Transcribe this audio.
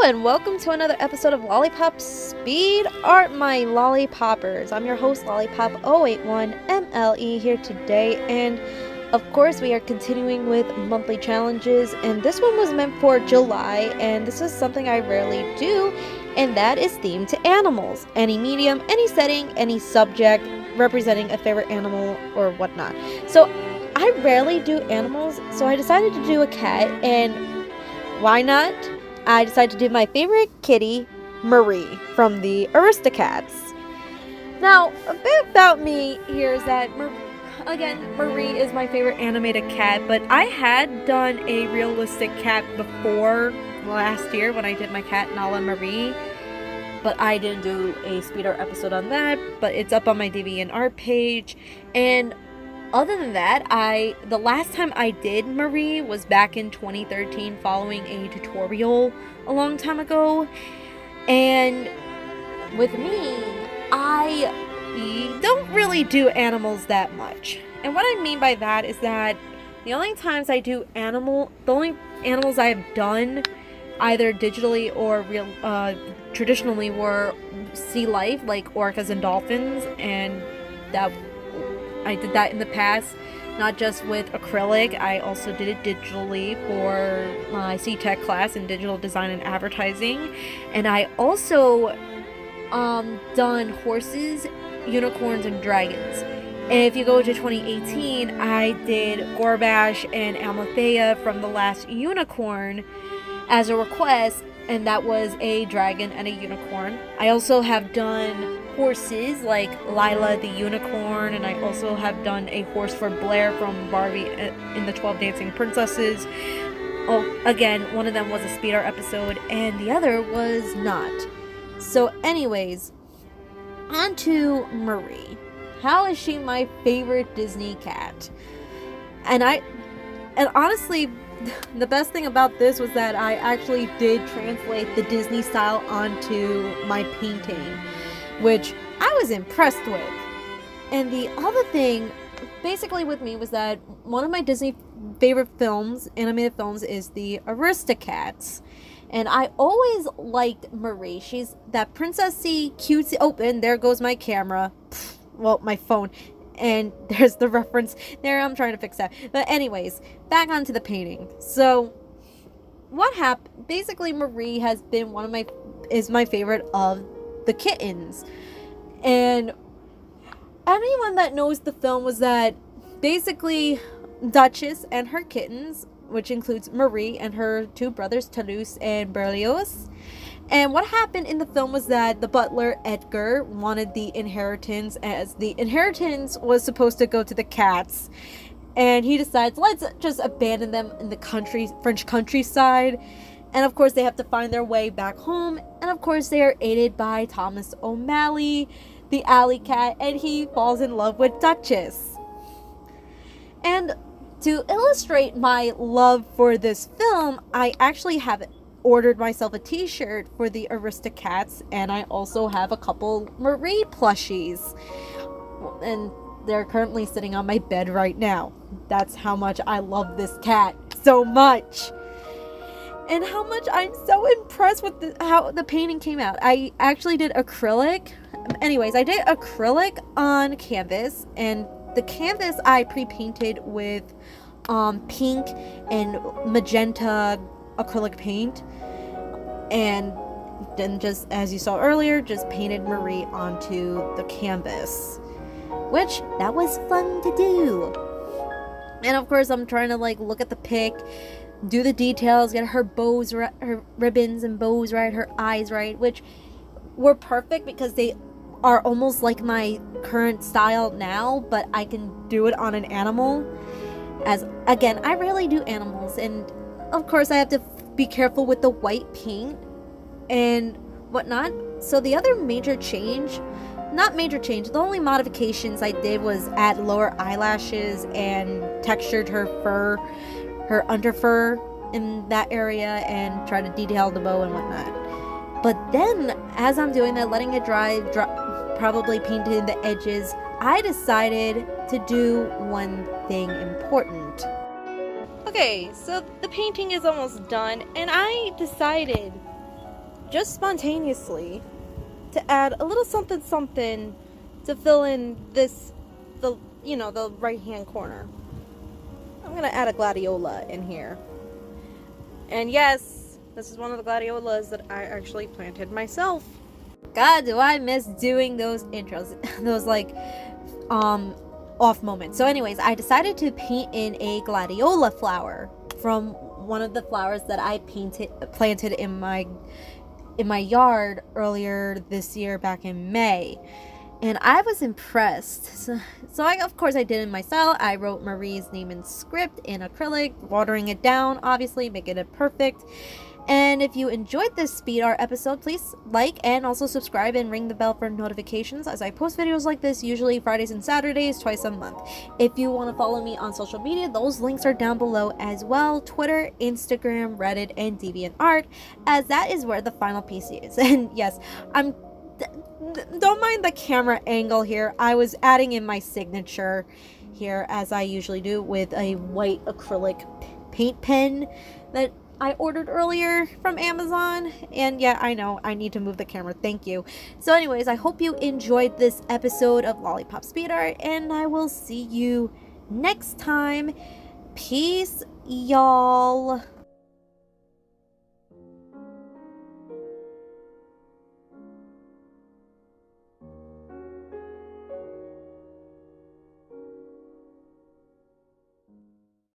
and welcome to another episode of Lollypop Speed Art, my Lollypoppers. I'm your host, Lollypop081MLE, here today, and of course we are continuing with monthly challenges, and this one was meant for July, and this is something I rarely do, and that is themed to animals. Any medium, any setting, any subject representing a favorite animal or whatnot. So I rarely do animals, so I decided to do a cat, and why not? I decided to do my favorite kitty, Marie, from the Aristocats. Now, a bit about me here is that, Marie is my favorite animated cat, but I had done a realistic cat before last year when I did my cat, Nala Marie, but I didn't do a speed art episode on that, but it's up on my DeviantArt page, and other than that, the last time I did Marie was back in 2013 following a tutorial a long time ago. And with me, I don't really do animals that much. And what I mean by that is that the only times I do the only animals I have done either digitally or traditionally were sea life, like orcas and dolphins, and I did that in the past, not just with acrylic. I also did it digitally for my C-Tech class in digital design and advertising. And I also done horses, unicorns, and dragons. And if you go to 2018, I did Gorbash and Almathea from the last unicorn as a request, and that was a dragon and a unicorn. I also have done horses like Lila the unicorn, and I also have done a horse for Blair from Barbie in the 12 Dancing Princesses. Oh, again, one of them was a speed art episode and the other was not. So anyways, on to Marie. How is she my favorite Disney cat? And honestly, the best thing about this was that I actually did translate the Disney style onto my painting, which I was impressed with. And the other thing, basically with me, was that one of my Disney favorite films, animated films, is the Aristocats. And I always liked Marie. She's that princessy, cutesy, oh, and there goes my camera. Well, my phone. And there's the reference there. I'm trying to fix that. But anyways, back onto the painting. So what happened? Basically, Marie has been is my favorite of the kittens. And anyone that knows the film was that basically Duchess and her kittens, which includes Marie and her two brothers, Toulouse and Berlioz. And what happened in the film was that the butler, Edgar, wanted the inheritance, as the inheritance was supposed to go to the cats. And he decides, let's just abandon them in the French countryside. And of course, they have to find their way back home. And of course, they are aided by Thomas O'Malley, the alley cat, and he falls in love with Duchess. And to illustrate my love for this film, I actually have ordered myself a t-shirt for the Aristocats, and I also have a couple Marie plushies. And they're currently sitting on my bed right now. That's how much I love this cat so much. And how much I'm so impressed with how the painting came out. I actually did acrylic. Anyways, I did acrylic on canvas, and the canvas I pre-painted with pink and magenta acrylic paint. And then, just as you saw earlier, just painted Marie onto the canvas, which that was fun to do. And of course, I'm trying to look at the pic, do the details, get her bows right, her ribbons and bows right, her eyes right, which were perfect because they are almost like my current style now, but I can do it on an animal. As again, I rarely do animals, and of course I have to be careful with the white paint and whatnot. So the other the only modifications I did was add lower eyelashes and textured her fur, her underfur in that area, and try to detail the bow and whatnot. But then, as I'm doing that, letting it dry, probably painted the edges, I decided to do one thing important. Okay, so the painting is almost done, and I decided just spontaneously to add a little something something to fill in the right hand corner. I'm gonna add a gladiola in here. And yes, this is one of the gladiolas that I actually planted myself. God, do I miss doing those intros, those off moments. So anyways, I decided to paint in a gladiola flower from one of the flowers that I planted in my yard earlier this year back in May. And I was impressed. So of course I did it myself. I wrote Marie's name in script in acrylic, watering it down, obviously, making it perfect. And if you enjoyed this speed art episode, please like and also subscribe and ring the bell for notifications, as I post videos like this usually Fridays and Saturdays twice a month. If you want to follow me on social media, those links are down below as well: Twitter, Instagram, Reddit, and DeviantArt, as that is where the final piece is. And yes, don't mind the camera angle here. I was adding in my signature here, as I usually do, with a white acrylic paint pen that I ordered earlier from Amazon. And yeah, I know I need to move the camera. Thank you. So anyways, I hope you enjoyed this episode of Lollypop Speed Art, and I will see you next time. Peace, y'all.